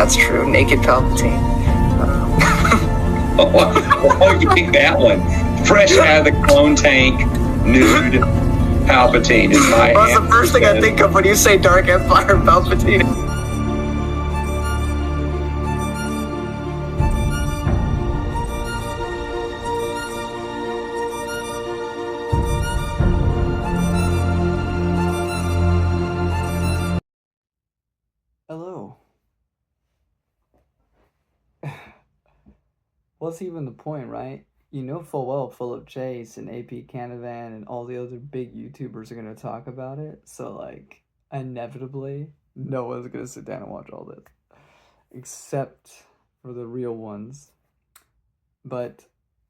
that's true. Naked Palpatine. Oh, you pick that one. Fresh out of the clone tank, nude Palpatine is my Well, that's the first thing I think of when you say Dark Empire Palpatine. Hello. What's even the point, right? You know full well Philip Chase and AP Canavan and all the other big YouTubers are going to talk about it. So, like, inevitably, no one's going to sit down and watch all this. Except for the real ones. But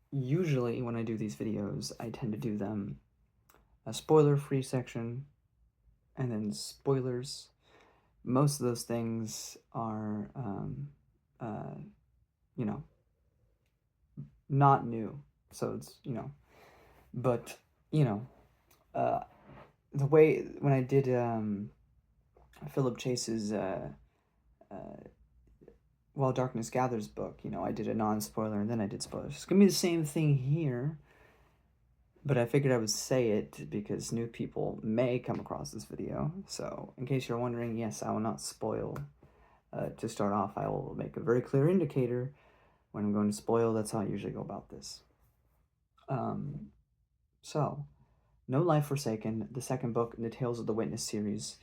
usually when I do these videos, I tend to do them a spoiler-free section and then spoilers. Most of those things are, you know, not new. So it's, but, the way, when I did Philip Chase's While Darkness Gathers book, I did a non-spoiler and then I did spoilers. It's going to be the same thing here, but I figured I would say it because new people may come across this video. So, in case you're wondering, yes, I will not spoil. To start off, I will make a very clear indicator when I'm going to spoil. That's how I usually go about this. So, No Life Forsaken, the second book in the Tales of the Witness series,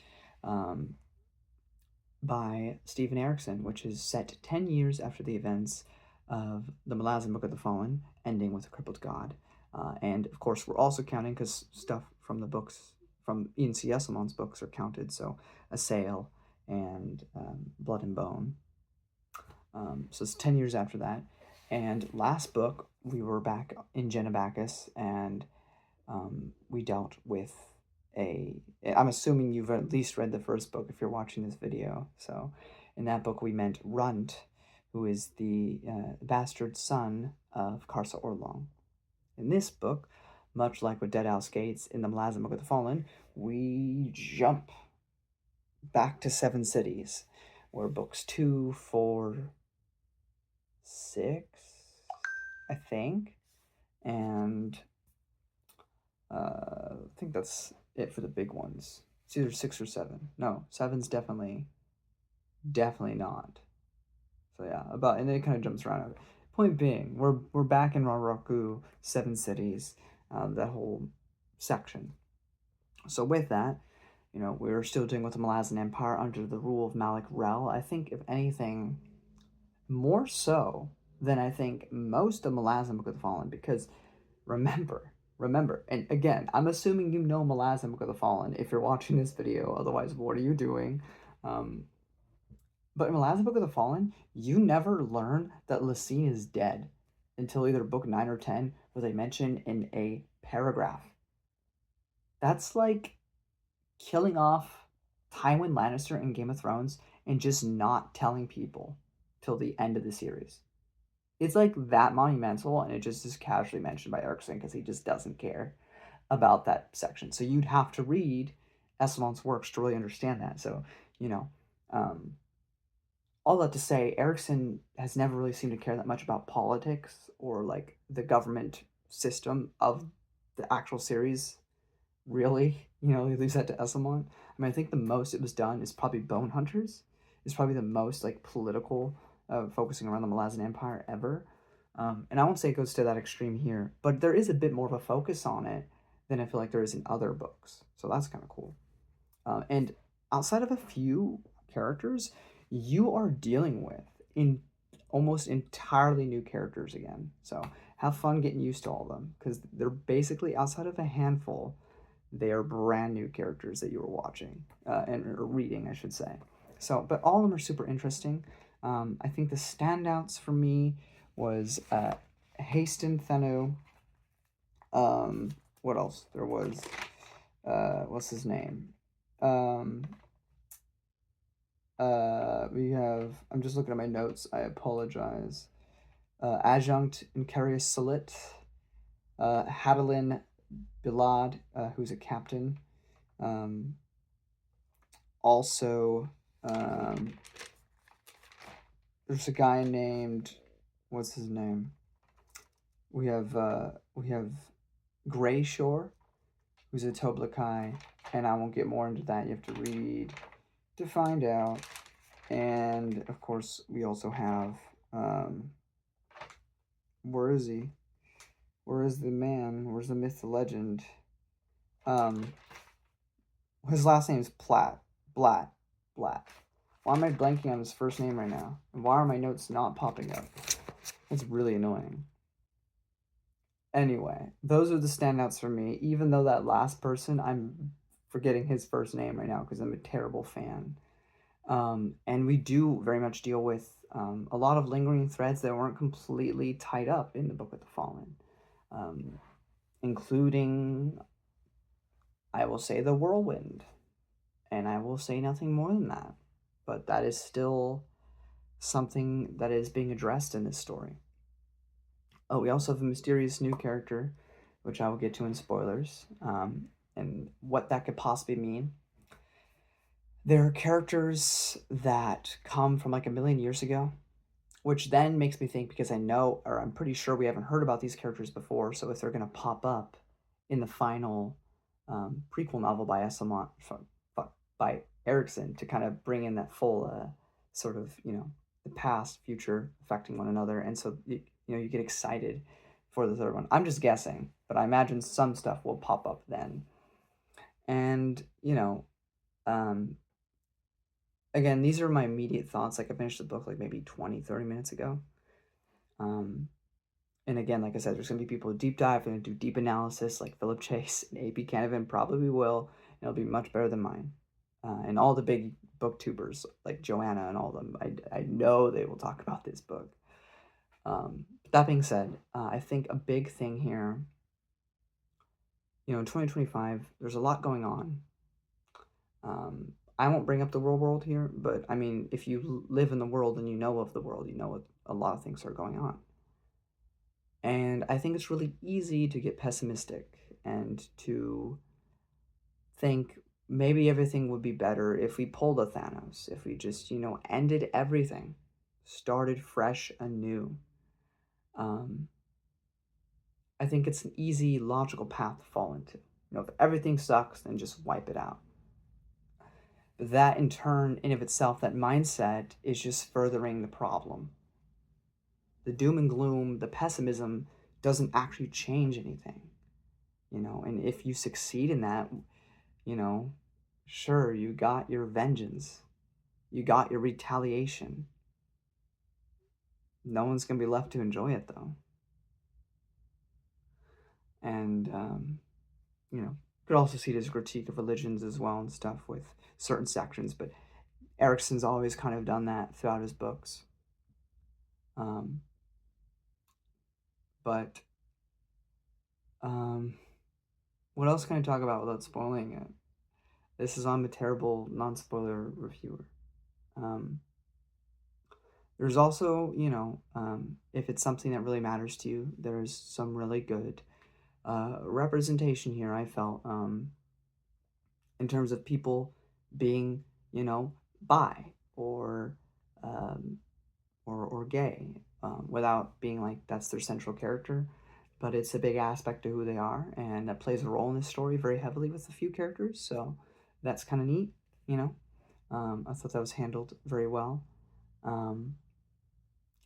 by Stephen Erickson, which is set 10 years after the events of the Malazan Book of the Fallen, ending with a crippled god. And, of course, we're also counting, because stuff from the books, from Ian C. Esselmon's books are counted, so Assail and Blood and Bone. So it's 10 years after that. And last book, we were back in Genebacus, and we dealt with I'm assuming you've at least read the first book if you're watching this video. So in that book, we met Runt, who is the bastard son of Karsa Orlong. In this book, much like with Deadhouse Gates in the Malazan Book of the Fallen, we jump back to 7 cities, where books 2, 4, 6, I think, and I think that's it for the big ones. It's either 6 or 7. No, 7's definitely not. So yeah, and then it kind of jumps around. Point being, we're back in Raraku, 7 cities, that whole section. So with that, we're still dealing with the Malazan Empire under the rule of Malik Rel. I think, if anything, more so than I think most of Malazan Book of the Fallen, because remember, and again, I'm assuming you know Malazan Book of the Fallen if you're watching this video, otherwise what are you doing? But in Malazan Book of the Fallen, you never learn that Lysine is dead until either book 9 or 10, where they mention in a paragraph. That's like killing off Tywin Lannister in Game of Thrones and just not telling people till the end of the series. It's like that monumental, and it just is casually mentioned by Erickson because he just doesn't care about that section. So you'd have to read Esselmon's works to really understand that. So, all that to say, Erickson has never really seemed to care that much about politics or like the government system of the actual series, really. He leaves that to Esselmon. I think the most it was done is probably Bone Hunters. It's probably the most like political, focusing around the Malazan Empire ever. And I won't say it goes to that extreme here, but there is a bit more of a focus on it than I feel like there is in other books. So that's kind of cool. And outside of a few characters, you are dealing with almost entirely new characters again. So have fun getting used to all of them, because they're basically, outside of a handful, they are brand new characters that you were watching, or reading, I should say. So, but all of them are super interesting. I think the standouts for me was Haston Thenu. What else? There was, what's his name? We have, I'm just looking at my notes, I apologize. Adjunct Incarius Salit, Hadalin Bilad, who's a captain. Also, there's a guy named, what's his name? We have Gray Shore, who's a Toblakai, and I won't get more into that. You have to read to find out. And of course, we also have where is he? Where is the man? Where's the myth, the legend? His last name is Blatt. Why am I blanking on his first name right now? And why are my notes not popping up? It's really annoying. Anyway, those are the standouts for me. Even though that last person, I'm forgetting his first name right now because I'm a terrible fan. And we do very much deal with a lot of lingering threads that weren't completely tied up in the Book of the Fallen, including, I will say, the whirlwind, and I will say nothing more than that. But that is still something that is being addressed in this story. Oh, we also have a mysterious new character, which I will get to in spoilers, and what that could possibly mean. There are characters that come from like a million years ago, which then makes me think, because I know, or I'm pretty sure we haven't heard about these characters before, so if they're going to pop up in the final prequel novel by by Erickson to kind of bring in that full sort of, the past, future affecting one another, and so you get excited for the third one. I'm just guessing, but I imagine some stuff will pop up then. And again, these are my immediate thoughts. Like, I finished the book like maybe 20-30 minutes ago. And again, like I said, there's going to be people who deep dive and do deep analysis like Philip Chase and AP Canavan probably will. And it'll be much better than mine. And all the big booktubers like Joanna and all of them, I know they will talk about this book. That being said, I think a big thing here, in 2025, there's a lot going on. I won't bring up the real world here, but I mean, if you live in the world and you know of the world, you know what a lot of things are going on. And I think it's really easy to get pessimistic and to think maybe everything would be better if we pulled a Thanos, if we just, ended everything, started fresh anew. I think it's an easy, logical path to fall into. If everything sucks, then just wipe it out. But that, in turn, in of itself, that mindset is just furthering the problem. The doom and gloom, the pessimism doesn't actually change anything, and if you succeed in that, sure, you got your vengeance, you got your retaliation. No one's going to be left to enjoy it, though. And, could also see it as a critique of religions as well and stuff with certain sections, but Erickson's always kind of done that throughout his books. But what else can I talk about without spoiling it? This is I'm a terrible non-spoiler reviewer. There's also, if it's something that really matters to you, there's some really good representation here, I felt, in terms of people being, bi or gay, without being like that's their central character, but it's a big aspect of who they are, and that plays a role in this story very heavily with a few characters, so that's kind of neat, I thought that was handled very well,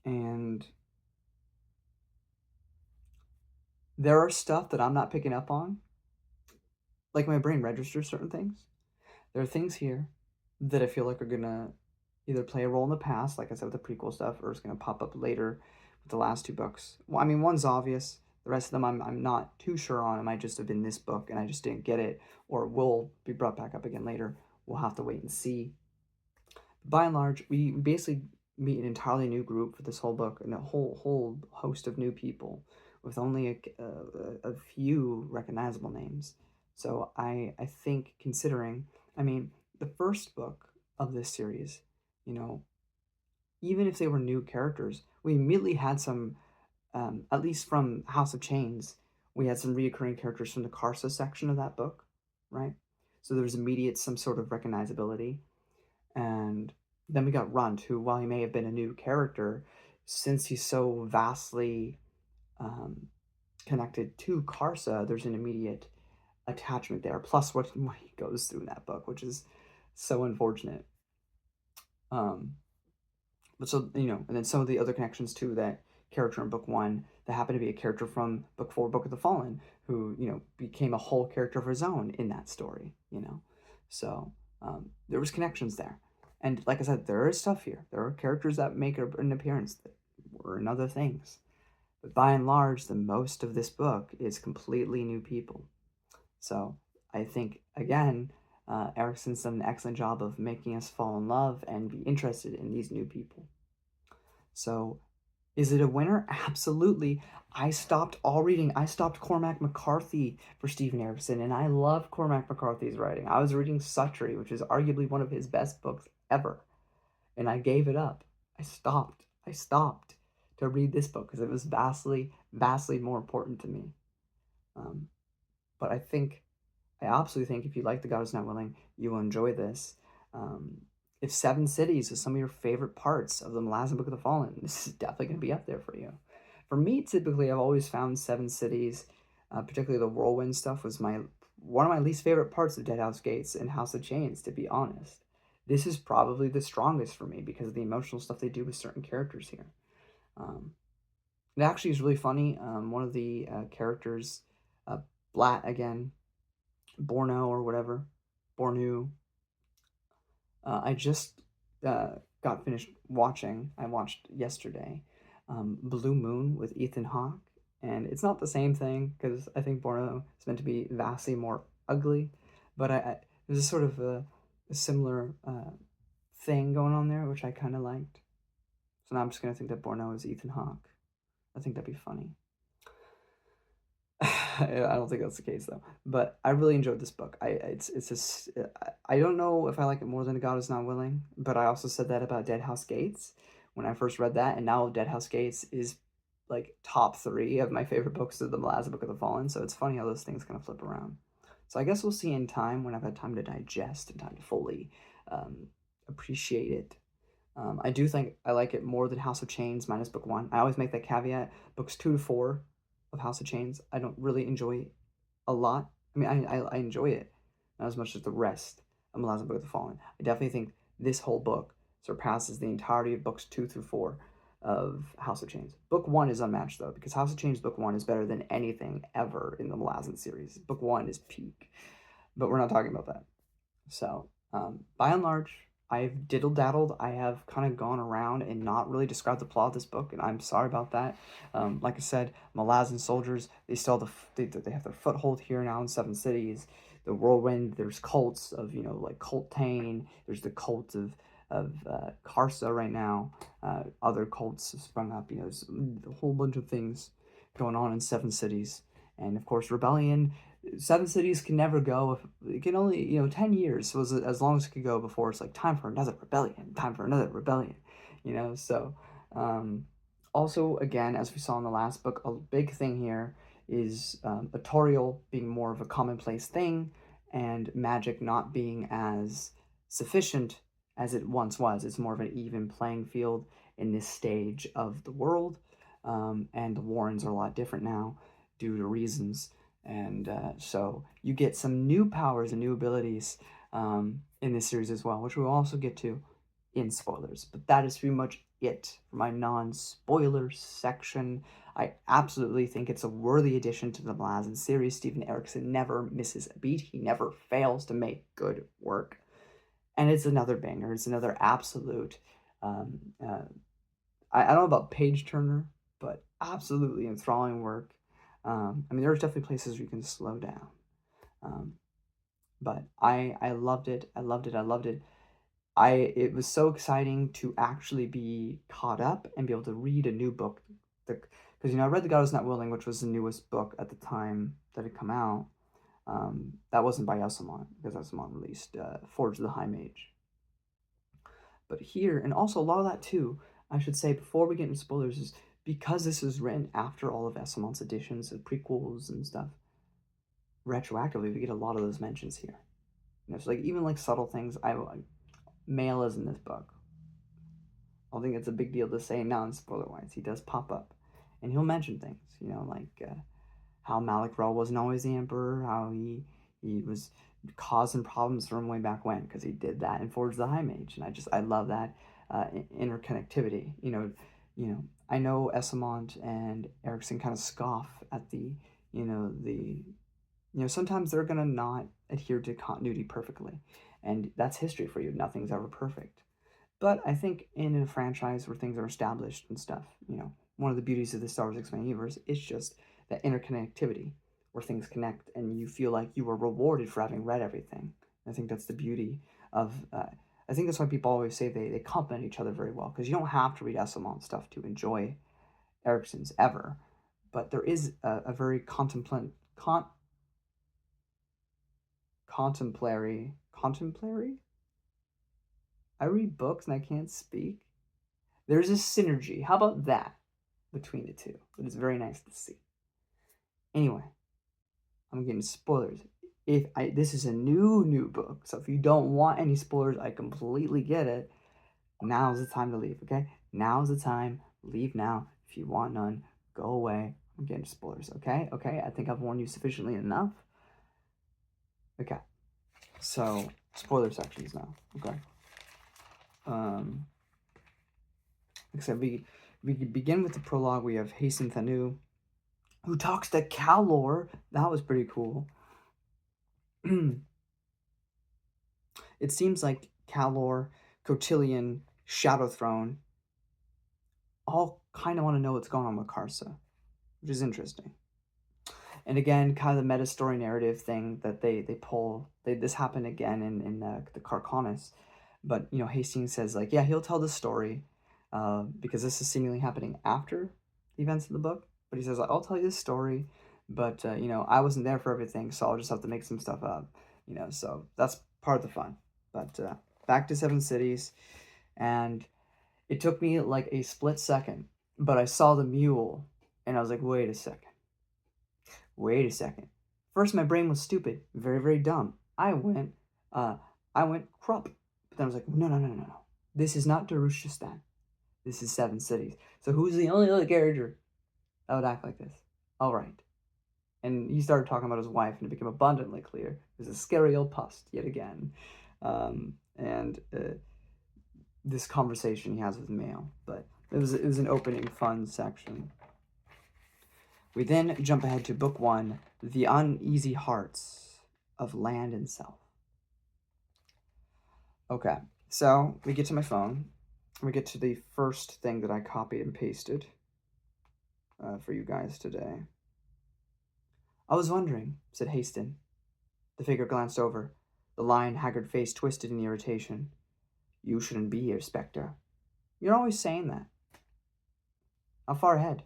and there are stuff that I'm not picking up on, like my brain registers certain things. There are things here that I feel like are gonna either play a role in the past, like I said with the prequel stuff, or it's gonna pop up later with the last two books. Well, I mean, one's obvious. The rest of them I'm not too sure on. It might just have been this book and I just didn't get it, or will be brought back up again later. We'll have to wait and see. By and large, we basically meet an entirely new group for this whole book, and a whole host of new people with only a few recognizable names. So I think, considering, I mean, the first book of this series, even if they were new characters, we immediately had some, at least from House of Chains, we had some reoccurring characters from the Karsa section of that book, right? So there was immediate some sort of recognizability. And Then we got Runt, who, while he may have been a new character, since he's so vastly connected to Karsa, there's an immediate attachment there. Plus, what he goes through in that book, which is so unfortunate. But so, and then some of the other connections to that character in book 1 that happened to be a character from book 4, Book of the Fallen, who became a whole character of his own in that story. So there was connections there, and like I said, there is stuff here. There are characters that make an appearance that were in other things, but by and large, the most of this book is completely new people. So I think, again, Erickson's done an excellent job of making us fall in love and be interested in these new people. So is it a winner? Absolutely. I stopped reading. I stopped Cormac McCarthy for Stephen Erickson, and I love Cormac McCarthy's writing. I was reading Suttree, which is arguably one of his best books ever, and I gave it up. I stopped to read this book because it was vastly more important to me. But I absolutely think if you like The God Is Not Willing, you will enjoy this. If Seven Cities is some of your favorite parts of the Malazan Book of the Fallen, this is definitely going to be up there for you. For me, typically, I've always found Seven Cities, particularly the Whirlwind stuff, was one of my least favorite parts of Dead House Gates and House of Chains, to be honest. This is probably the strongest for me because of the emotional stuff they do with certain characters here. It actually is really funny. One of the characters, Blatt again, Borno or whatever, Bornu. I just got finished watching. I watched yesterday, Blue Moon with Ethan Hawke, and it's not the same thing because I think Borno is meant to be vastly more ugly, but there's a sort of a similar thing going on there, which I kind of liked. So now I'm just gonna think that Borno is Ethan Hawke. I think that'd be funny. I don't think that's the case though. But I really enjoyed this book. I don't know if I like it more than God Is Not Willing, but I also said that about Dead House Gates when I first read that, and now Dead House Gates is like top 3 of my favorite books of the Malazan Book of the Fallen. So it's funny how those things kind of flip around. So I guess we'll see in time when I've had time to digest and time to fully appreciate it. I do think I like it more than House of Chains minus book 1. I always make that caveat. Books 2 to 4 of House of Chains, I don't really enjoy a lot. I mean, I enjoy it, not as much as the rest of Malazan Book of the Fallen. I definitely think this whole book surpasses the entirety of books 2 through 4 of House of Chains. Book 1 is unmatched, though, because House of Chains book 1 is better than anything ever in the Malazan series. Book 1 is peak, but we're not talking about that. So, by and large, I've diddle-daddled. I have kind of gone around and not really described the plot of this book, and I'm sorry about that. Like I said, Malazan soldiers, they still have they have their foothold here now in Seven Cities. The Whirlwind, there's cults of, like Cult Tane. There's the cult of Karsa right now. Other cults have sprung up. There's a whole bunch of things going on in Seven Cities. And, of course, Rebellion. Seven Cities can never go. It can only, 10 years was as long as it could go before it's like time for another rebellion, So, also, again, as we saw in the last book, a big thing here is Autorial being more of a commonplace thing and magic not being as sufficient as it once was. It's more of an even playing field in this stage of the world, and the Warrens are a lot different now due to reasons. And so you get some new powers and new abilities in this series as well, which we'll also get to in spoilers. But that is pretty much it for my non-spoiler section. I absolutely think it's a worthy addition to the Malazan series. Stephen Erickson never misses a beat. He never fails to make good work. And it's another banger. It's another absolute, I don't know about page-turner, but absolutely enthralling work. There's definitely places where you can slow down. But I loved it. I loved it. It was so exciting to actually be caught up and be able to read a new book. Because, I read The God Is Not Willing, which was the newest book at the time that it come out. That wasn't by Elsamon, because Elsamon released Forge of the High Mage. But here, and also a lot of that too, I should say, before we get into spoilers, is because this was written after all of Elsamon's editions and prequels and stuff, retroactively, we get a lot of those mentions here. So even subtle things. Mail is in this book. don't think it's a big deal to say non-spoiler-wise. He does pop up, and he'll mention things, like how Malazan wasn't always the emperor, how he was causing problems from way back when, because he did that in Forge the High Mage, and I love that interconnectivity. I know Essamont and Erickson kind of scoff at sometimes they're gonna not adhere to continuity perfectly, and that's history for you. Nothing's ever perfect. But I think in a franchise where things are established and stuff, one of the beauties of the Star Wars Expanded Universe is just that interconnectivity, where things connect and you feel like you were rewarded for having read everything. I think that's the beauty of. I think that's why people always say they complement each other very well, because you don't have to read Essamont stuff to enjoy Erickson's ever, but there is a very contemplary. I read books and I can't speak. There's a synergy. How about that between the two? It is very nice to see. Anyway, I'm getting spoilers. This is a new book, so if you don't want any spoilers, I completely get it. Now's the time to leave, okay? Now's the time. Leave now. If you want none, go away. I'm getting spoilers, okay? Okay, I think I've warned you sufficiently enough. Okay, so spoiler sections now, okay? Like I said, we begin with the prologue. We have Hasten Thanu, who talks to Calor. That was pretty cool. It seems like Calor, Cotillion, Shadow Throne all kind of want to know what's going on with Karsa, which is interesting. And again, kind of the meta story narrative thing that they pull. This happened again in the Carconis, but Hastings says like, yeah, he'll tell the story, because this is seemingly happening after the events of the book. But he says, I'll tell you this story, but I wasn't there for everything, so I'll just have to make some stuff up. So that's part of the fun. But back to Seven Cities, and it took me like a split second, but I saw the mule, and I was like, wait a second. First, my brain was stupid, very, very dumb. I went Krupp. But then I was like, no. This is not Darushistan. This is Seven Cities. So who's the only other character that would act like this? All right. And he started talking about his wife, and it became abundantly clear. It was a scary old pust, yet again. And this conversation he has with Mail. But it was an opening, fun section. We then jump ahead to Book 1, The Uneasy Hearts of Land and Self. Okay, so we get to my phone. We get to the first thing that I copied and pasted for you guys today. I was wondering, said Haston. The figure glanced over, the lined, haggard face twisted in irritation. You shouldn't be here, Spectre. You're always saying that. How far ahead?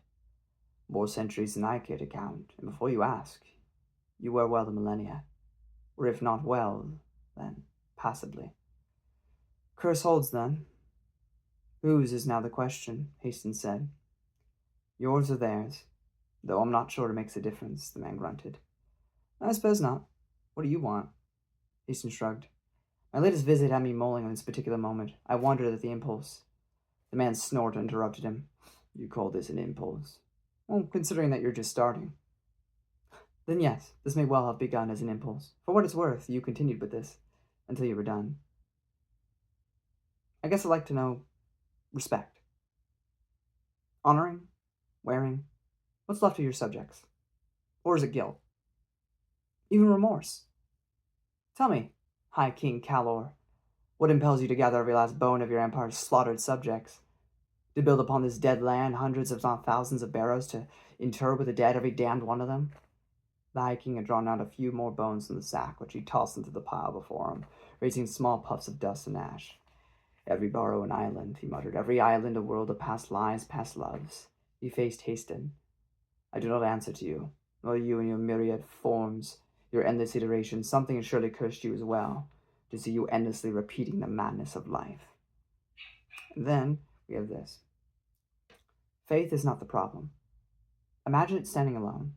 More centuries than I care to count, and before you ask, you wear well the millennia. Or if not well, then passably. Curse holds, then. Whose is now the question, Haston said. Yours or theirs, though I'm not sure it makes a difference, the man grunted. I suppose not. What do you want? Haston shrugged. My latest visit had me mulling on this particular moment. I wondered at the impulse. The man's snort interrupted him. You call this an impulse? Well, considering that you're just starting. Then yes, this may well have begun as an impulse. For what it's worth, you continued with this until you were done. I guess I'd like to know respect. Honoring? Wearing? What's left of your subjects? Or is it guilt? Even remorse? Tell me, High King Calor, what impels you to gather every last bone of your empire's slaughtered subjects? To build upon this dead land hundreds if not thousands of barrows to inter with the dead every damned one of them? The High King had drawn out a few more bones from the sack, which he tossed into the pile before him, raising small puffs of dust and ash. Every barrow an island, he muttered. Every island a world of past lives, past loves. He faced Haston. I do not answer to you, nor you and your myriad forms, your endless iterations. Something has surely cursed you as well, to see you endlessly repeating the madness of life. And then we have this. Faith is not the problem. Imagine it standing alone,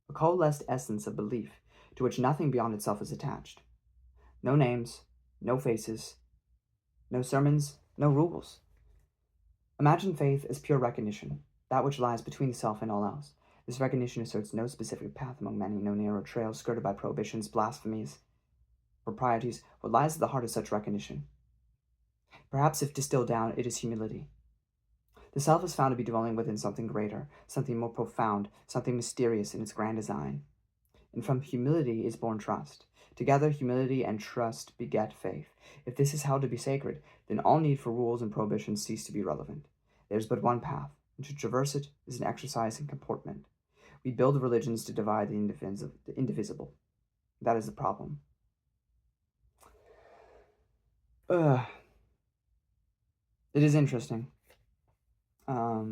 a coalesced essence of belief to which nothing beyond itself is attached. No names, no faces, no sermons, no rules. Imagine faith as pure recognition, that which lies between the self and all else. This recognition asserts no specific path among many, no narrow trail skirted by prohibitions, blasphemies, proprieties. What lies at the heart of such recognition? Perhaps if distilled down, it is humility. The self is found to be dwelling within something greater, something more profound, something mysterious in its grand design. And from humility is born trust. Together, humility and trust beget faith. If this is held to be sacred, then all need for rules and prohibitions cease to be relevant. There is but one path, and to traverse it is an exercise in comportment. We build religions to divide the indivisible. That is the problem. It is interesting. I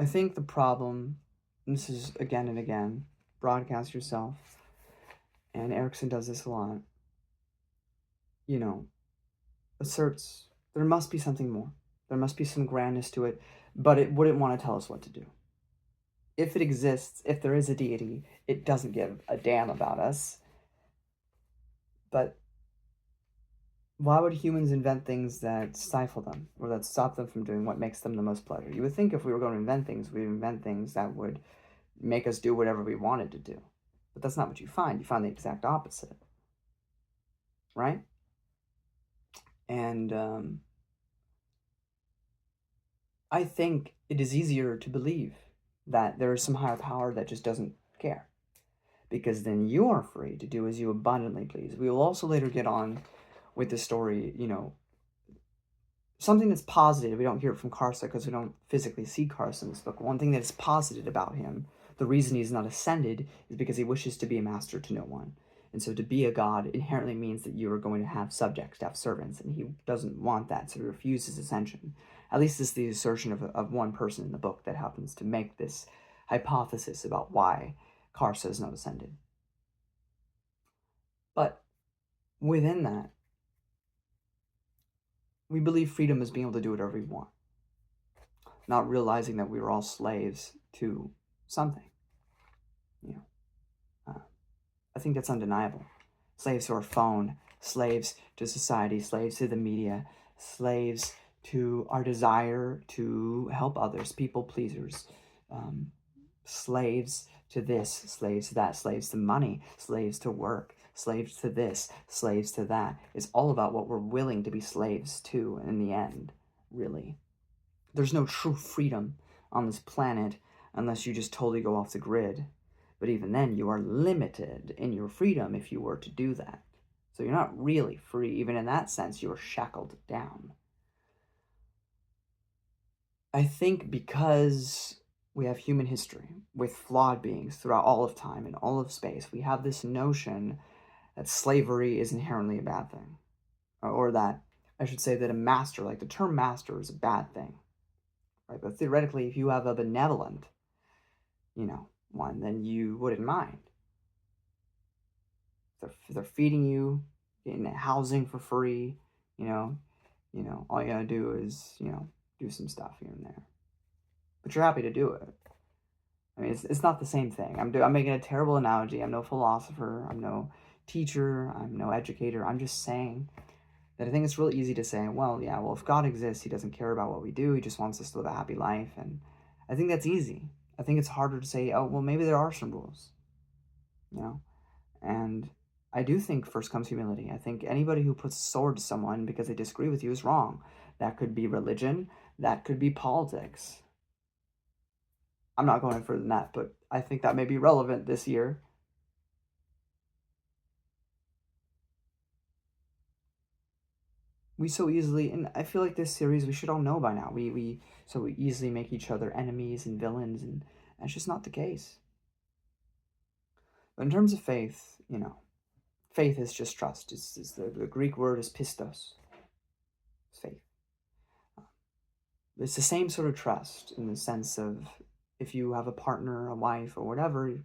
think the problem, and this is again and again, broadcast yourself, and Erickson does this a lot, asserts there must be something more. There must be some grandness to it, but it wouldn't want to tell us what to do. If it exists, if there is a deity, it doesn't give a damn about us. But why would humans invent things that stifle them, or that stop them from doing what makes them the most pleasure? You would think if we were going to invent things, we'd invent things that would make us do whatever we wanted to do. But that's not what you find. You find the exact opposite. Right? And I think it is easier to believe that there is some higher power that just doesn't care. Because then you are free to do as you abundantly please. We will also later get on with the story, something that's positive. We don't hear it from Karsa because we don't physically see Karsa in this book. One thing that is positive about him, the reason he's not ascended, is because he wishes to be a master to no one. And so to be a god inherently means that you are going to have subjects, to have servants, and he doesn't want that, so he refuses ascension. At least this is the assertion of one person in the book that happens to make this hypothesis about why Karsa is not ascended. But within that, we believe freedom is being able to do whatever we want, not realizing that we were all slaves to something. I think that's undeniable. Slaves to our phone, slaves to society, slaves to the media, slaves to our desire to help others, people pleasers, slaves to this, slaves to that, slaves to money, slaves to work, slaves to this, slaves to that. It's all about what we're willing to be slaves to in the end, really. There's no true freedom on this planet unless you just totally go off the grid. But even then, you are limited in your freedom if you were to do that. So you're not really free. Even in that sense, you are shackled down. I think because we have human history with flawed beings throughout all of time and all of space, we have this notion that slavery is inherently a bad thing. Or that, I should say that a master, like the term master, is a bad thing. Right? But theoretically, if you have a benevolent, one, then you wouldn't mind. If they're feeding you, getting housing for free, all you gotta do is, do some stuff here and there. But you're happy to do it. I mean, it's not the same thing. I'm making a terrible analogy. I'm no philosopher. I'm no teacher. I'm no educator. I'm just saying that I think it's really easy to say, well, if God exists, he doesn't care about what we do. He just wants us to live a happy life. And I think that's easy. I think it's harder to say, oh, well, maybe there are some rules, And I do think first comes humility. I think anybody who puts a sword to someone because they disagree with you is wrong. That could be religion. That could be politics. I'm not going further than that, but I think that may be relevant this year. We so easily, and I feel like this series we should all know by now, we so easily make each other enemies and villains, and that's just not the case. But in terms of faith, faith is just trust. It's the Greek word is pistos. It's faith. It's the same sort of trust in the sense of if you have a partner, a wife, or whatever,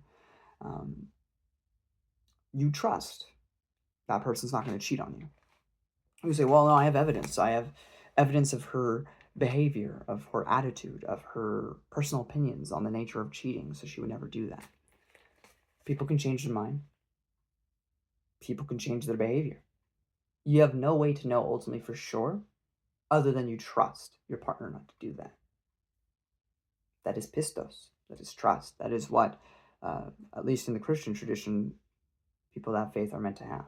you trust that person's not going to cheat on you. You say, well, no, I have evidence. I have evidence of her behavior, of her attitude, of her personal opinions on the nature of cheating, so she would never do that. People can change their mind. People can change their behavior. You have no way to know ultimately for sure other than you trust your partner not to do that. That is pistos. That is trust. That is what, at least in the Christian tradition, people that have faith are meant to have.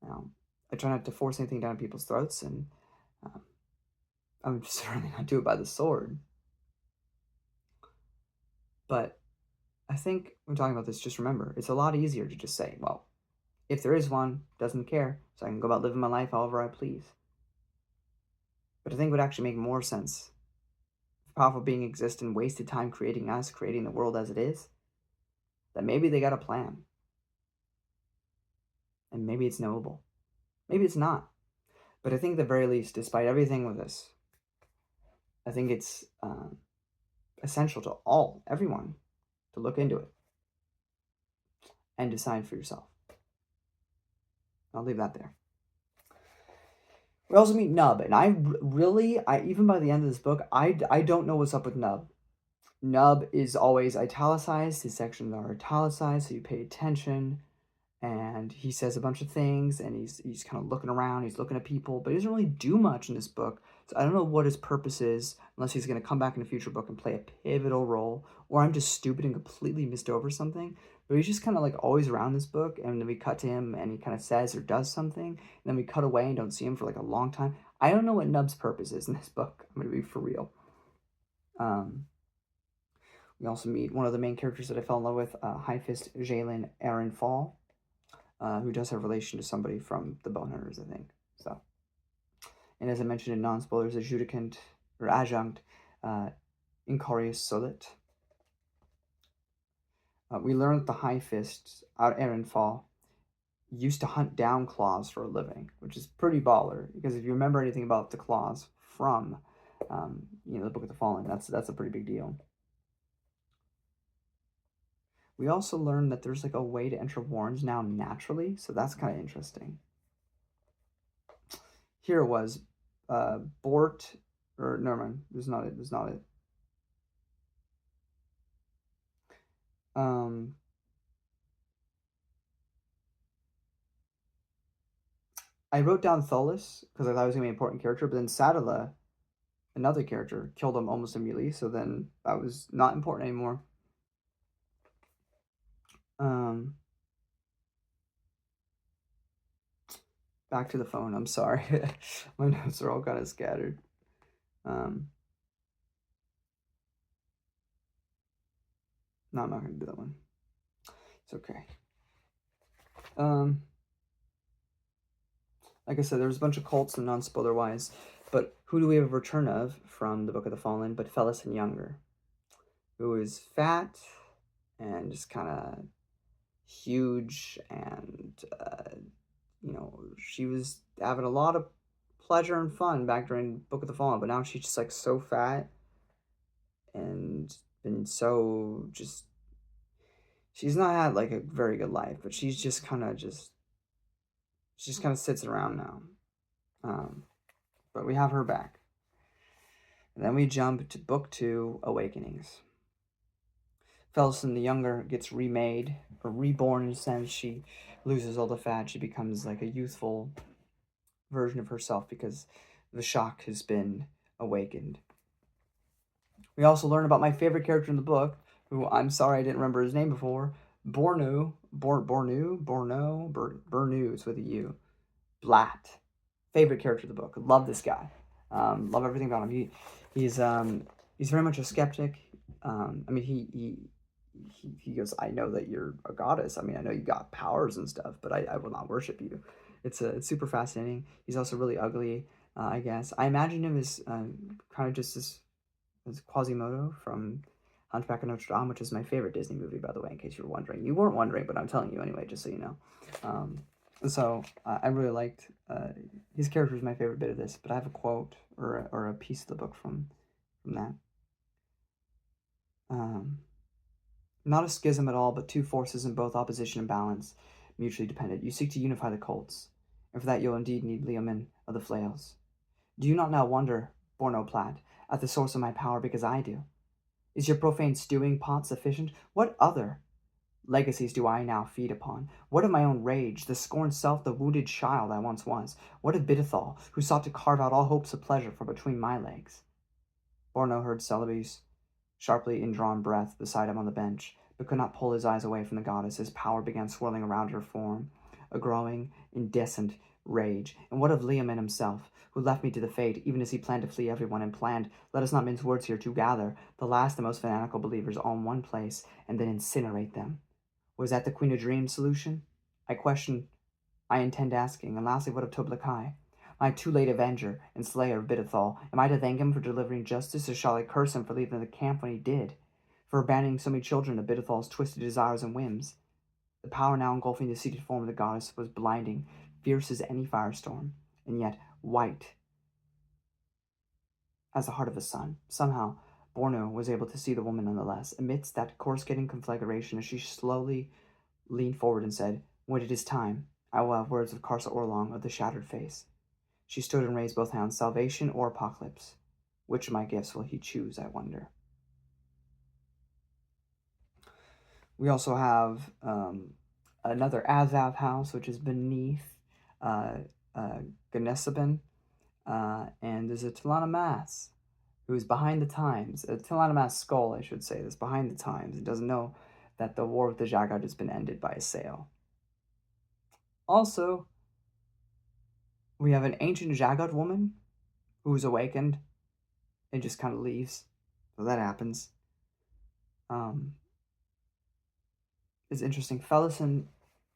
Now, I try not to force anything down people's throats, and I'm certainly not do it by the sword. But I think when talking about this, just remember, it's a lot easier to just say, well, if there is one, doesn't care, so I can go about living my life however I please. But I think it would actually make more sense if a powerful being exists and wasted time creating us, creating the world as it is, that maybe they got a plan. And maybe it's knowable. Maybe it's not. But I think at the very least, despite everything with this, I think it's essential to everyone, to look into it and decide for yourself. I'll leave that there. We also meet Nub, and I even by the end of this book, I don't know what's up with Nub. Nub is always italicized. His sections are italicized, so you pay attention. And he says a bunch of things, and he's kind of looking around. He's looking at people, but he doesn't really do much in this book. So I don't know what his purpose is, unless he's going to come back in a future book and play a pivotal role, or I'm just stupid and completely missed over something. But he's just kind of like always around this book, and then we cut to him, and he kind of says or does something, and then we cut away and don't see him for like a long time. I don't know what Nub's purpose is in this book. I'm going to be for real. We also meet one of the main characters that I fell in love with, High Fist Jalen Aaron Fall. Who does have relation to somebody from the Bone Hunters, I think. So, and as I mentioned in non-spoilers, adjudicant or adjunct Incorius Solit. We learn that the High Fist, Aaron Fall, used to hunt down claws for a living, which is pretty baller. Because if you remember anything about the claws from, the Book of the Fallen, that's a pretty big deal. We also learned that there's like a way to enter warrens now naturally, so that's kind of interesting. Here it was, Bort, or never mind, there's not it. I wrote down Tholis because I thought he was going to be an important character, but then Sadala, another character, killed him almost immediately, so then that was not important anymore. Back to the phone, I'm sorry. My notes are all kind of scattered. No, I'm not going to do that one. It's okay. Like I said, there's a bunch of cults and non-spoiler wise, but who do we have a return of from the Book of the Fallen but Felison Younger, who is fat and just kind of huge, and she was having a lot of pleasure and fun back during Book of the Fallen, but now she's just like so fat and been so just, she's not had like a very good life, but she's just kind of sits around now. But we have her back. And then we jump to Book 2, Awakenings. Felison the Younger gets remade, or reborn in a sense. She loses all the fat. She becomes like a youthful version of herself because the shock has been awakened. We also learn about my favorite character in the book, who I'm sorry I didn't remember his name before, Bornu, it's with a U. Blatt. Favorite character of the book. Love this guy. Love everything about him. He's very much a skeptic. He goes, I know that you're a goddess. I mean, I know you got powers and stuff, but I will not worship you. It's super fascinating. He's also really ugly, I guess. I imagine him as kind of just as Quasimodo from Hunchback of Notre Dame, which is my favorite Disney movie, by the way, in case you were wondering. You weren't wondering, but I'm telling you anyway, just so you know. And so I really liked, his character is my favorite bit of this, but I have a quote or a piece of the book from that. Not a schism at all, but two forces in both opposition and balance, mutually dependent. You seek to unify the cults, and for that you'll indeed need Leomin of the Flails. Do you not now wonder, Borno Platt, at the source of my power because I do? Is your profane stewing pot sufficient? What other? legacies do I now feed upon? What of my own rage, the scorned self, the wounded child I once was? What of Bidithal, who sought to carve out all hopes of pleasure from between my legs? Borno heard Celebi's sharply indrawn breath beside him on the bench, but could not pull his eyes away from the goddess as power began swirling around her form, a growing, incessant rage. And what of Liamin himself, who left me to the fate, even as he planned to flee everyone, and planned, let us not mince words here, to gather the last and most fanatical believers all in one place, and then incinerate them? Was that the Queen of Dreams solution? I intend asking. And lastly, what of Toblakai, my too late avenger and slayer of Bidithal? Am I to thank him for delivering justice, or shall I curse him for leaving the camp when he did? For abandoning so many children to Bidithal's twisted desires and whims? The power now engulfing the seated form of the goddess was blinding, fierce as any firestorm, and yet white as the heart of a sun. Somehow, Borno was able to see the woman nonetheless, amidst that coruscating conflagration, as she slowly leaned forward and said, when it is time, I will have words of Karsa Orlong of the shattered face. She stood and raised both hands, salvation or apocalypse. Which of my gifts will he choose, I wonder? We also have another Azav house, which is beneath Ganesabin, and there's a Tilanamas who is behind the times. A Tilanamas skull, I should say, that's behind the times and doesn't know that the war with the Jagad has been ended by a sail. Also, we have an ancient Jagad woman who's awakened and just kind of leaves. So that happens. It's interesting. Felison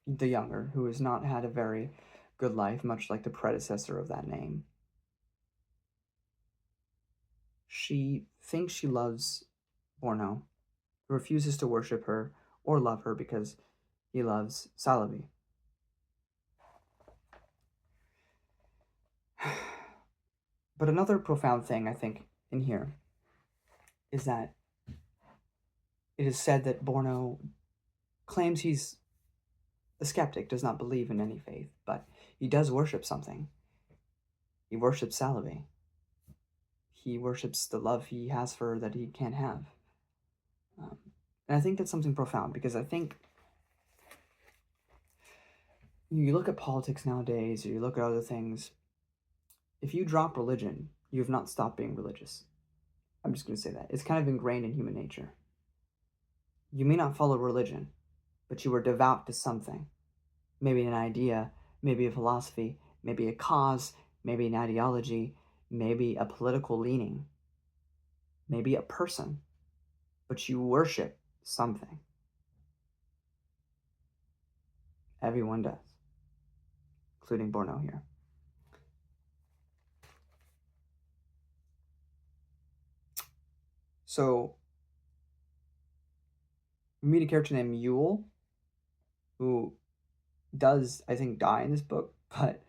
the Younger, who has not had a very good life, much like the predecessor of that name. She thinks she loves Borno, who refuses to worship her or love her because he loves Salabi. But another profound thing, I think, in here is that it is said that Borno claims he's a skeptic, does not believe in any faith, but he does worship something. He worships Salabi. He worships the love he has for her that he can't have. And I think that's something profound, because I think you look at politics nowadays, or you look at other things, if you drop religion, you have not stopped being religious. I'm just going to say that. It's kind of ingrained in human nature. You may not follow religion, but you are devout to something. Maybe an idea, maybe a philosophy, maybe a cause, maybe an ideology, maybe a political leaning, maybe a person, but you worship something. Everyone does, including Borno here. So, we meet a character named Yule, who does, I think, die in this book, but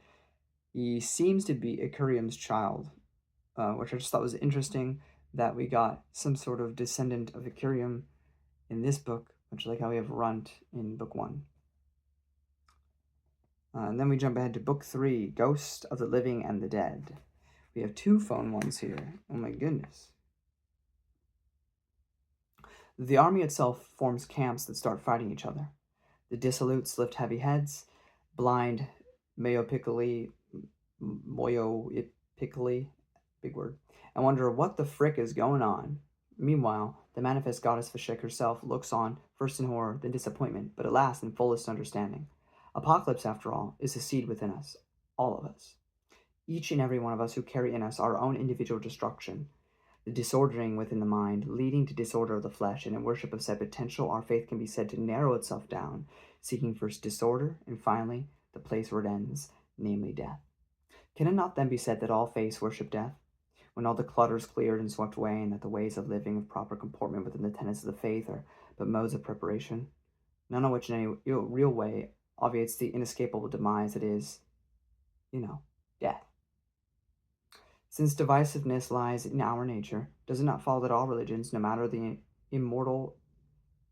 he seems to be Ikuriam's child, which I just thought was interesting, that we got some sort of descendant of Ikuriam in this book, much like how we have Runt in book 1. And then we jump ahead to book 3, Ghost of the Living and the Dead. We have 2 phone ones here. Oh my goodness. The army itself forms camps that start fighting each other. The dissolutes lift heavy heads, blind myopically, big word, and wonder what the frick is going on. Meanwhile, the manifest goddess Vashek herself looks on, first in horror, then disappointment, but at last in fullest understanding. Apocalypse, after all, is a seed within us, all of us. Each and every one of us who carry in us our own individual destruction, the disordering within the mind, leading to disorder of the flesh, and in worship of said potential, our faith can be said to narrow itself down, seeking first disorder, and finally, the place where it ends, namely death. Can it not then be said that all faiths worship death, when all the clutter is cleared and swept away, and that the ways of living of proper comportment within the tenets of the faith are but modes of preparation, none of which in any real way obviates the inescapable demise that is, death? Since divisiveness lies in our nature, does it not follow that all religions, no matter the immortal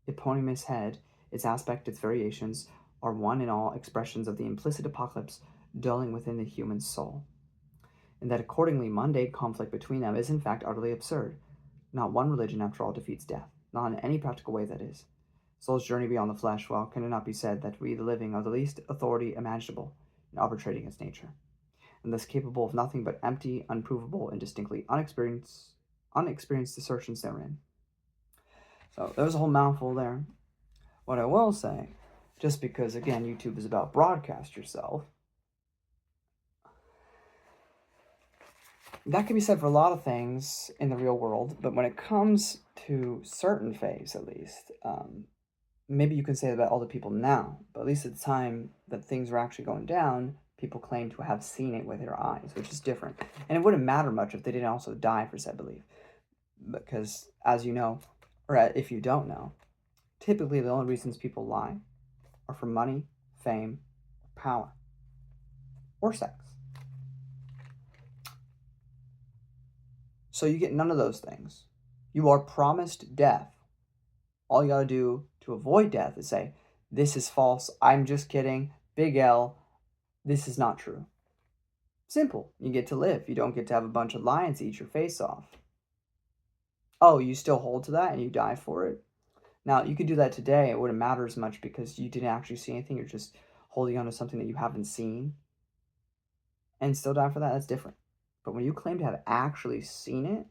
eponymous head, its aspect, its variations, are one and all expressions of the implicit apocalypse dwelling within the human soul? And that accordingly mundane conflict between them is in fact utterly absurd. Not one religion, after all, defeats death, not in any practical way, that is. Soul's journey beyond the flesh, well, can it not be said that we, the living, are the least authority imaginable in arbitrating against nature, and thus capable of nothing but empty, unprovable, and distinctly unexperienced assertions therein? So there's a whole mouthful there. What I will say, just because, again, YouTube is about broadcast yourself, that can be said for a lot of things in the real world, but when it comes to certain faiths, at least, maybe you can say that about all the people now, but at least at the time that things were actually going down, people claim to have seen it with their eyes, which is different. And it wouldn't matter much if they didn't also die for said belief, because, as you know, or if you don't know, typically the only reasons people lie are for money, fame, power, or sex. So you get none of those things. You are promised death. All you gotta do to avoid death is say, this is false, I'm just kidding, big L, this is not true. Simple. You get to live. You don't get to have a bunch of lions eat your face off. Oh, you still hold to that and you die for it? Now, you could do that today. It wouldn't matter as much because you didn't actually see anything. You're just holding on to something that you haven't seen and still die for that. That's different. But when you claim to have actually seen it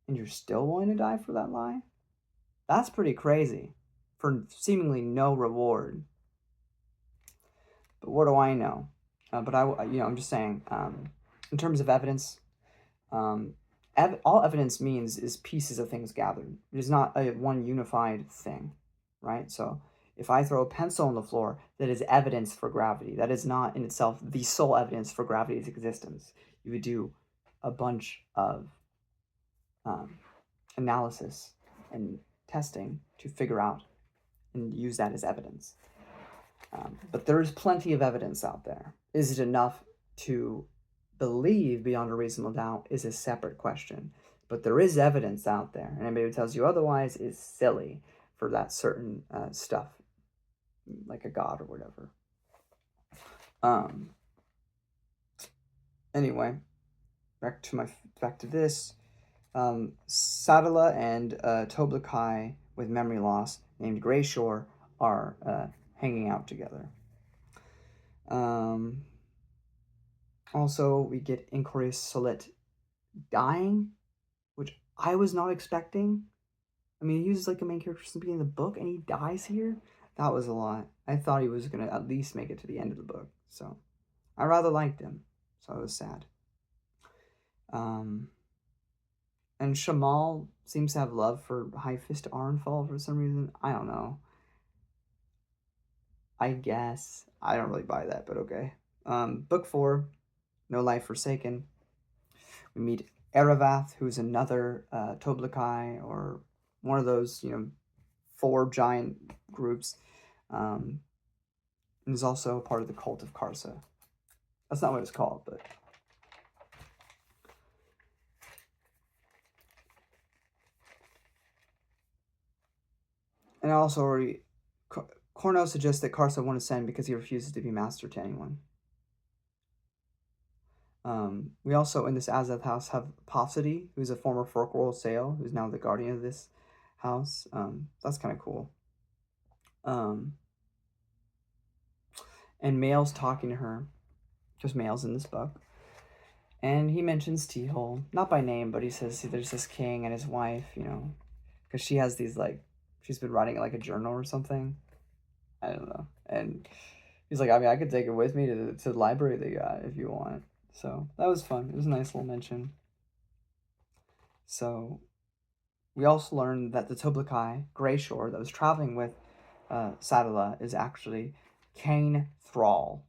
and you're still willing to die for that lie, that's pretty crazy for seemingly no reward. But what do I know? I'm just saying, in terms of evidence, all evidence means is pieces of things gathered. It is not a one unified thing, right? So if I throw a pencil on the floor, that is evidence for gravity. That is not in itself the sole evidence for gravity's existence. You would do a bunch of analysis and testing to figure out and use that as evidence. But there is plenty of evidence out there. Is it enough to believe beyond a reasonable doubt is a separate question. But there is evidence out there, and anybody who tells you otherwise is silly for that certain stuff, like a god or whatever. Anyway, back to this. Sadala and Toblakai with memory loss, named Greyshore, are hanging out together. Also, we get Inquiris Solit dying, which I was not expecting. I mean, he was like a main character since the beginning of the book, and he dies here? That was a lot. I thought he was going to at least make it to the end of the book, so I rather liked him, so I was sad. And Shamal seems to have love for High Fist Arnfall for some reason. I don't know. I guess. I don't really buy that, but okay. Book 4, No Life Forsaken. We meet Eravath, who's another Toblakai, or one of those, 4 giant groups. And is also part of the cult of Karsa. That's not what it's called, but... And also already... Corno suggests that Karsa won't ascend because he refuses to be master to anyone. We also, in this Azeth house, have Paucity, who's a former Forkworld Sail, who's now the guardian of this house. That's kind of cool. And Male's talking to her. Just Male's in this book. And he mentions T-Hole. Not by name, but he says there's this king and his wife, because she has these, she's been writing like a journal or something. I don't know. And he's like, I could take it with me to the library they got if you want. So that was fun. It was a nice little mention. So we also learned that the Toblakai, Greyshore, that was traveling with Sadala is actually Cain Thrall.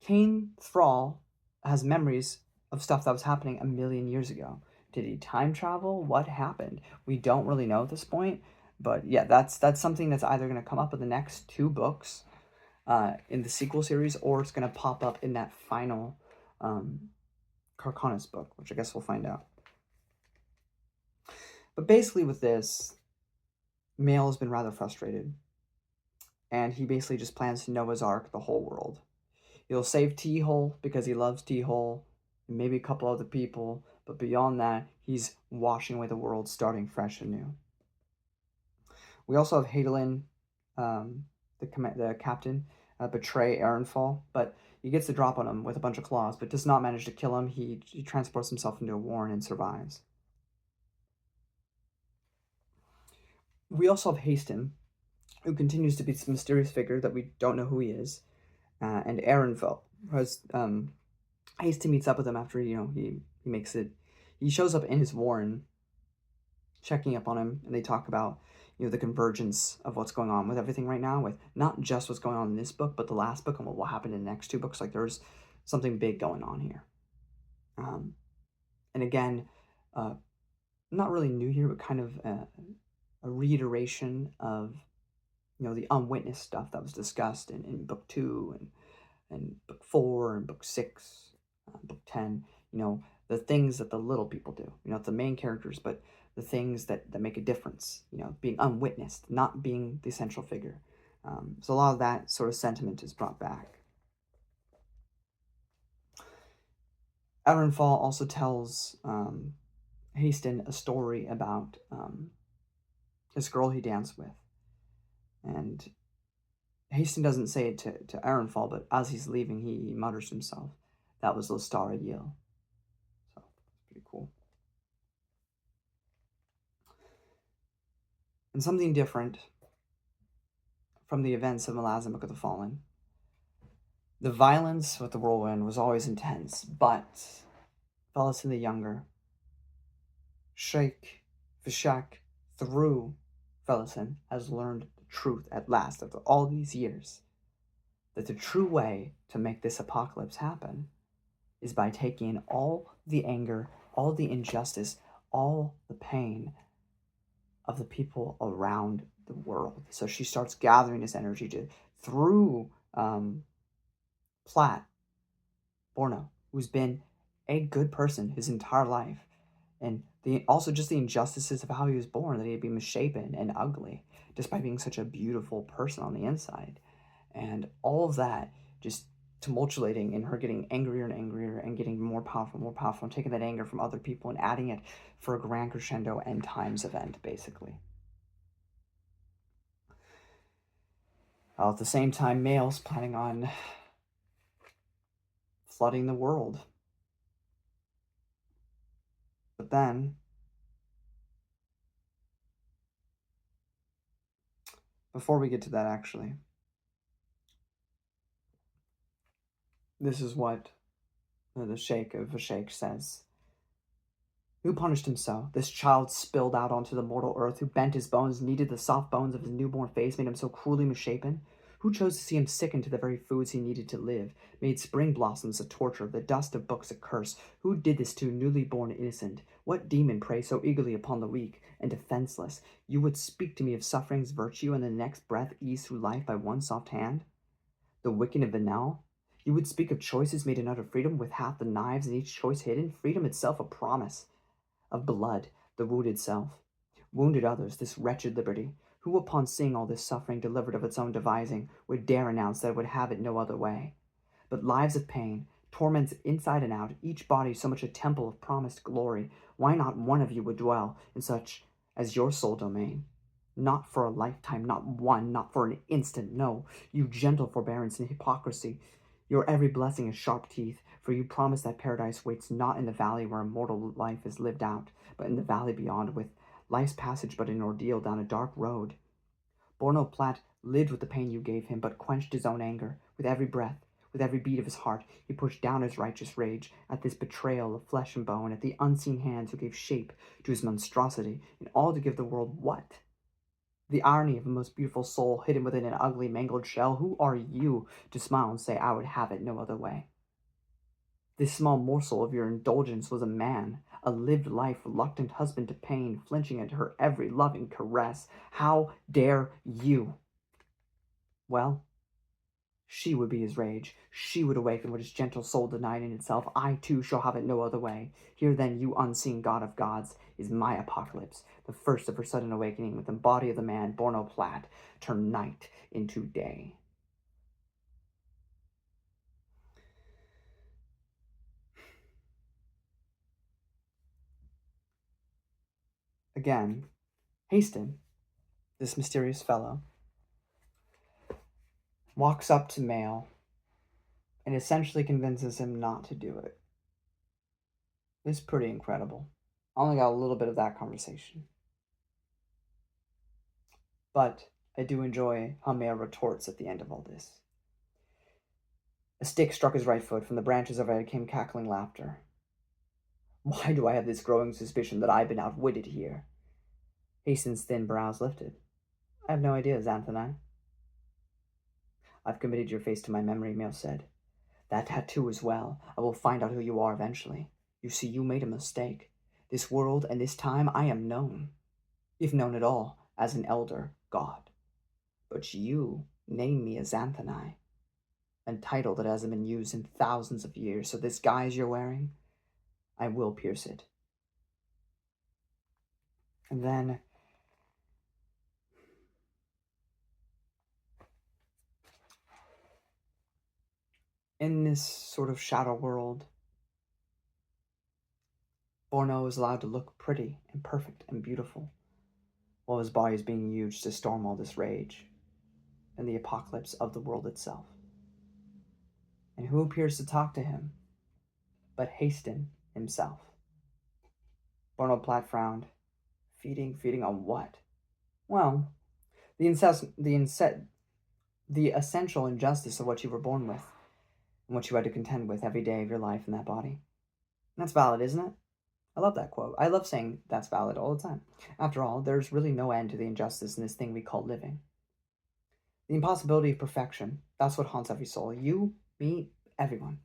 Cain Thrall has memories of stuff that was happening 1 million years ago. Did he time travel? What happened? We don't really know at this point. But yeah, that's something that's either going to come up in the next 2 books in the sequel series, or it's going to pop up in that final Carcanus book, which I guess we'll find out. But basically with this, Male has been rather frustrated. And he basically just plans to Noah's Ark the whole world. He'll save T-Hole because he loves T-Hole, and maybe a couple other people, but beyond that, he's washing away the world, starting fresh and new. We also have Hadolin, the captain, betray Aaronfall, but he gets the drop on him with a bunch of claws, but does not manage to kill him. He transports himself into a warren and survives. We also have Haston, who continues to be this mysterious figure that we don't know who he is, and Aaronfall, has Haston meets up with him after he makes it. He shows up in his warren, checking up on him, and they talk about the convergence of what's going on with everything right now, with not just what's going on in this book, but the last book and what will happen in the next two books. Like there's something big going on here. And again, not really new here, but kind of a reiteration of the unwitnessed stuff that was discussed in book 2 and book 4 and book 6, book 10. The things that the little people do. The main characters, but the things that make a difference. Being unwitnessed, not being the central figure. So a lot of that sort of sentiment is brought back. Aaronfall also tells Haston a story about this girl he danced with. And Haston doesn't say it to Aaronfall, but as he's leaving, he mutters to himself, "That was Lostara Yil." So, pretty cool. And something different from the events of Malazan Book of the Fallen. The violence with the whirlwind was always intense, but Felison the Younger, Sheikh Vishak through Felison, has learned the truth at last after all these years, that the true way to make this apocalypse happen is by taking all the anger, all the injustice, all the pain of the people around the world. So she starts gathering this energy through Platt Borno, who's been a good person his entire life, and also just the injustices of how he was born, that he had been misshapen and ugly, despite being such a beautiful person on the inside, and all of that just tumultuating in her getting angrier and angrier and getting more powerful, and taking that anger from other people and adding it for a grand crescendo end times event, basically. At the same time, males planning on flooding the world. But then, before we get to that, actually, this is what the Sheikh of Vashek says. Who punished him so? This child spilled out onto the mortal earth, who bent his bones, kneaded the soft bones of his newborn face, made him so cruelly misshapen? Who chose to see him sicken to the very foods he needed to live, made spring blossoms a torture, the dust of books a curse? Who did this to newly born innocent? What demon preys so eagerly upon the weak and defenseless? You would speak to me of suffering's virtue, and the next breath ease through life by one soft hand? The wicked and venal? You would speak of choices made in utter freedom, with half the knives and each choice hidden, freedom itself a promise of blood, the wounded self. Wounded others, this wretched liberty. Who upon seeing all this suffering delivered of its own devising, would dare announce that it would have it no other way? But lives of pain, torments inside and out, each body so much a temple of promised glory, why not one of you would dwell in such as your sole domain? Not for a lifetime, not one, not for an instant, no, you gentle forbearance and hypocrisy. Your every blessing is sharp teeth, for you promise that paradise waits not in the valley where immortal life is lived out, but in the valley beyond, with life's passage but an ordeal down a dark road. Borno Platt lived with the pain you gave him, but quenched his own anger. With every breath, with every beat of his heart, he pushed down his righteous rage at this betrayal of flesh and bone, at the unseen hands who gave shape to his monstrosity, and all to give the world what? The irony of a most beautiful soul hidden within an ugly, mangled shell. Who are you to smile and say, I would have it no other way? This small morsel of your indulgence was a man, a lived life, reluctant husband to pain, flinching at her every loving caress. How dare you? Well, she would be his rage. She would awaken what his gentle soul denied in itself. I, too, shall have it no other way. Here, then, you unseen god of gods, is my apocalypse, the first of her sudden awakening, with the body of the man, Borno Platt, turn night into day. Again, Haston this mysterious fellow, walks up to Mail and essentially convinces him not to do it. It's pretty incredible. I only got a little bit of that conversation. But I do enjoy how Mail retorts at the end of all this. A stick struck his right foot. From the branches overhead came cackling laughter. Why do I have this growing suspicion that I've been outwitted here? Hastings' thin brows lifted. I have no idea, Xanthonai. I've committed your face to my memory, Mail said. That tattoo as well. I will find out who you are eventually. You see, you made a mistake. This world and this time I am known, if known at all, as an elder god. But you name me as Xanthonai, a title that hasn't been used in thousands of years, so this guise you're wearing, I will pierce it. And then in this sort of shadow world, Borno is allowed to look pretty and perfect and beautiful, while his body is being used to storm all this rage and the apocalypse of the world itself. And who appears to talk to him but Hastings himself? Borno Platt frowned. Feeding on what? Well, the essential injustice of what you were born with, and what you had to contend with every day of your life in that body. And that's valid, isn't it? I love that quote. I love saying that's valid all the time. After all, there's really no end to the injustice in this thing we call living. The impossibility of perfection, that's what haunts every soul. You, me, everyone.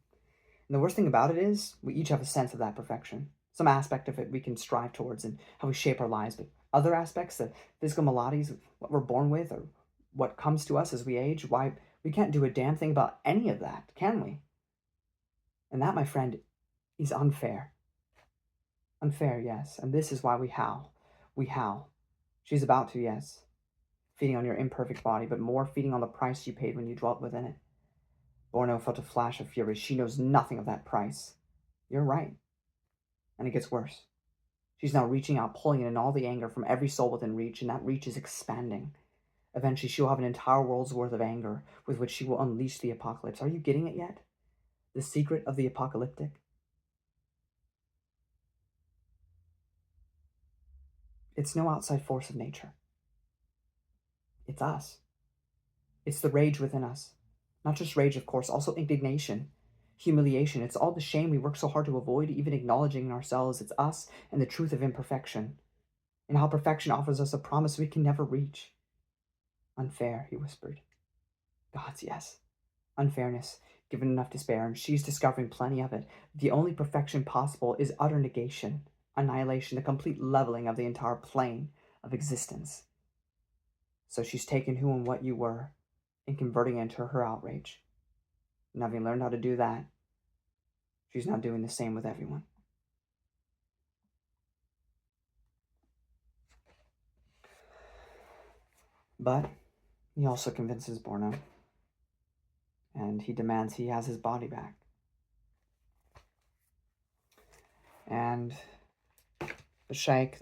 And the worst thing about it is, we each have a sense of that perfection. Some aspect of it we can strive towards and how we shape our lives, but other aspects, the physical maladies, what we're born with, or what comes to us as we age, why, we can't do a damn thing about any of that, can we? And that, my friend, is unfair. Unfair, yes, and this is why we howl. We howl. She's about to, yes. Feeding on your imperfect body, but more feeding on the price you paid when you dwelt within it. Borno felt a flash of fury. She knows nothing of that price. You're right. And it gets worse. She's now reaching out, pulling in all the anger from every soul within reach, and that reach is expanding. Eventually, she'll have an entire world's worth of anger with which she will unleash the apocalypse. Are you getting it yet? The secret of the apocalyptic? It's no outside force of nature. It's us. It's the rage within us. Not just rage, of course, also indignation, humiliation. It's all the shame we work so hard to avoid, even acknowledging in ourselves. It's us and the truth of imperfection, and how perfection offers us a promise we can never reach. Unfair, he whispered. Gods, yes. Unfairness, given enough despair, and she's discovering plenty of it. The only perfection possible is utter negation, annihilation, the complete leveling of the entire plane of existence. So she's taken who and what you were and converting it into her outrage. And having learned how to do that, she's now doing the same with everyone. But he also convinces Borno, and he demands he has his body back. And the Sheikh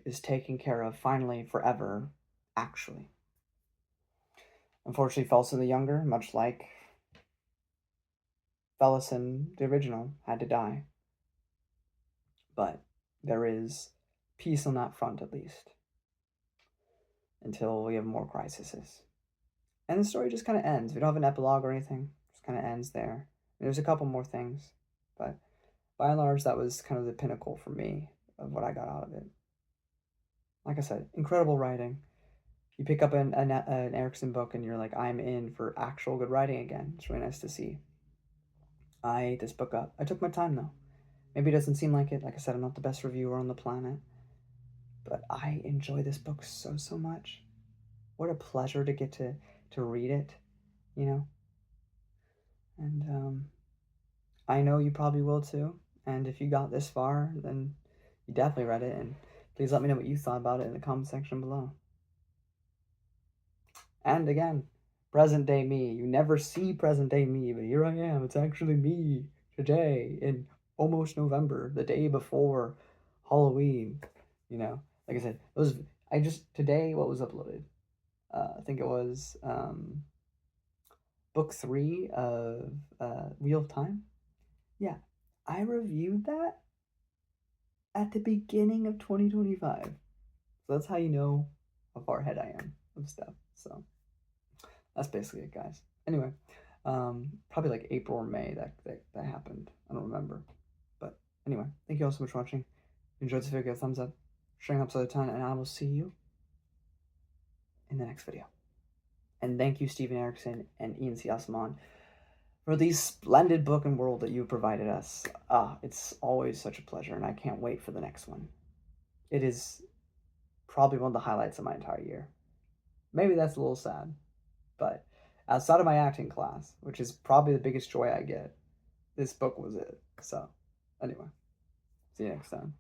is taken care of finally, forever, actually. Unfortunately, Felson the Younger, much like Felson the original, had to die. But there is peace on that front, at least, until we have more crises. And the story just kind of ends. We don't have an epilogue or anything. It just kind of ends there. There's a couple more things, but by and large, that was kind of the pinnacle for me of what I got out of it. Like I said, incredible writing. You pick up an Erickson book and you're like, I'm in for actual good writing again. It's really nice to see. I ate this book up. I took my time, though. Maybe it doesn't seem like it. Like I said, I'm not the best reviewer on the planet. But I enjoy this book so much. What a pleasure to get to read it, you know? And I know you probably will too. And if you got this far, then you definitely read it. And please let me know what you thought about it in the comment section below. And again, present day me. You never see present day me, but here I am. It's actually me today in almost November, the day before Halloween. You know, like I said, today, what was uploaded? I think it was book 3 of Wheel of Time. Yeah, I reviewed that at the beginning of 2025. So that's how you know how far ahead I am of stuff. So that's basically it, guys. Anyway, probably like April or May that happened. I don't remember. But anyway, thank you all so much for watching. If you enjoyed this video, give a thumbs up, sharing episode a ton, and I will see you in the next video. And thank you, Stephen Erickson and Ian C. Osman, for the splendid book and world that you provided us. It's always such a pleasure, and I can't wait for the next one. It is probably one of the highlights of my entire year. Maybe that's a little sad, but outside of my acting class, which is probably the biggest joy I get, this book was it. So, anyway, see you next time.